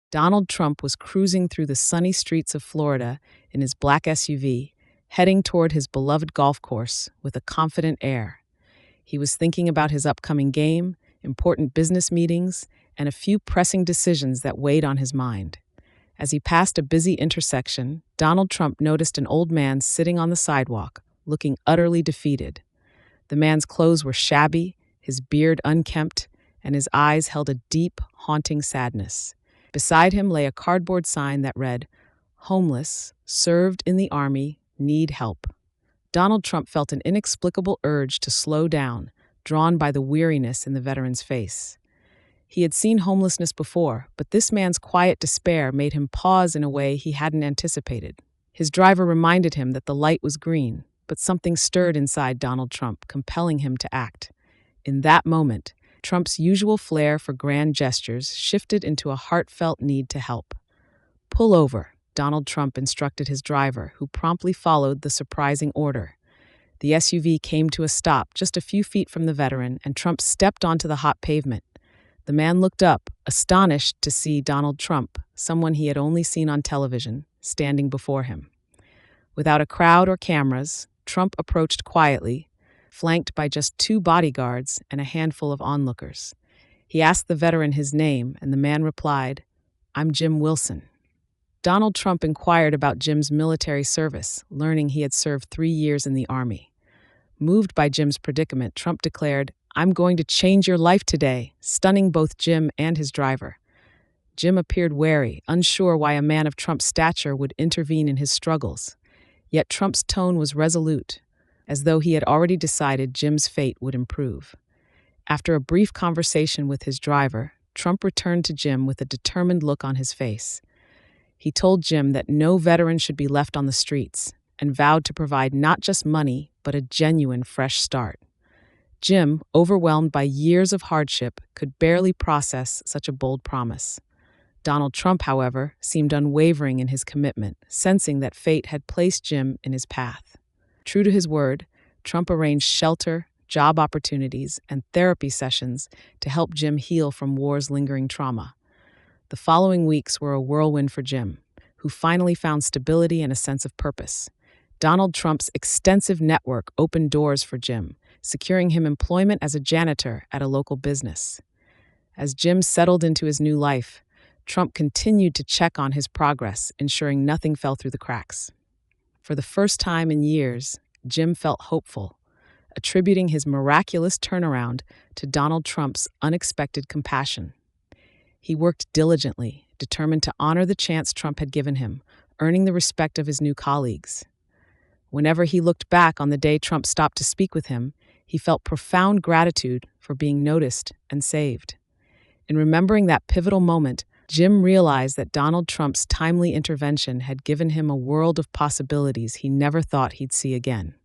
Donald Trump was cruising through the sunny streets of Florida in his black SUV, heading toward his beloved golf course with a confident air. He was thinking about his upcoming game, important business meetings, and a few pressing decisions that weighed on his mind. As he passed a busy intersection, Donald Trump noticed an old man sitting on the sidewalk, looking utterly defeated. The man's clothes were shabby, his beard unkempt, and his eyes held a deep, haunting sadness. Beside him lay a cardboard sign that read, "Homeless, served in the Army, need help." Donald Trump felt an inexplicable urge to slow down, drawn by the weariness in the veteran's face. He had seen homelessness before, but this man's quiet despair made him pause in a way he hadn't anticipated. His driver reminded him that the light was green, but something stirred inside Donald Trump, compelling him to act. In that moment, Trump's usual flair for grand gestures shifted into a heartfelt need to help. "Pull over," Donald Trump instructed his driver, who promptly followed the surprising order. The SUV came to a stop just a few feet from the veteran, and Trump stepped onto the hot pavement. The man looked up, astonished to see Donald Trump, someone he had only seen on television, standing before him. Without a crowd or cameras, Trump approached quietly, flanked by just 2 bodyguards and a handful of onlookers. He asked the veteran his name, and the man replied, "I'm Jim Wilson." Donald Trump inquired about Jim's military service, learning he had served 3 years in the Army. Moved by Jim's predicament, Trump declared, "I'm going to change your life today," stunning both Jim and his driver. Jim appeared wary, unsure why a man of Trump's stature would intervene in his struggles. Yet Trump's tone was resolute, as though he had already decided Jim's fate would improve. After a brief conversation with his driver, Trump returned to Jim with a determined look on his face. He told Jim that no veteran should be left on the streets, and vowed to provide not just money, but a genuine fresh start. Jim, overwhelmed by years of hardship, could barely process such a bold promise. Donald Trump, however, seemed unwavering in his commitment, sensing that fate had placed Jim in his path. True to his word, Trump arranged shelter, job opportunities, and therapy sessions to help Jim heal from war's lingering trauma. The following weeks were a whirlwind for Jim, who finally found stability and a sense of purpose. Donald Trump's extensive network opened doors for Jim, securing him employment as a janitor at a local business. As Jim settled into his new life, Trump continued to check on his progress, ensuring nothing fell through the cracks. For the first time in years, Jim felt hopeful, attributing his miraculous turnaround to Donald Trump's unexpected compassion. He worked diligently, determined to honor the chance Trump had given him, earning the respect of his new colleagues. Whenever he looked back on the day Trump stopped to speak with him, he felt profound gratitude for being noticed and saved. In remembering that pivotal moment, Jim realized that Donald Trump's timely intervention had given him a world of possibilities he never thought he'd see again.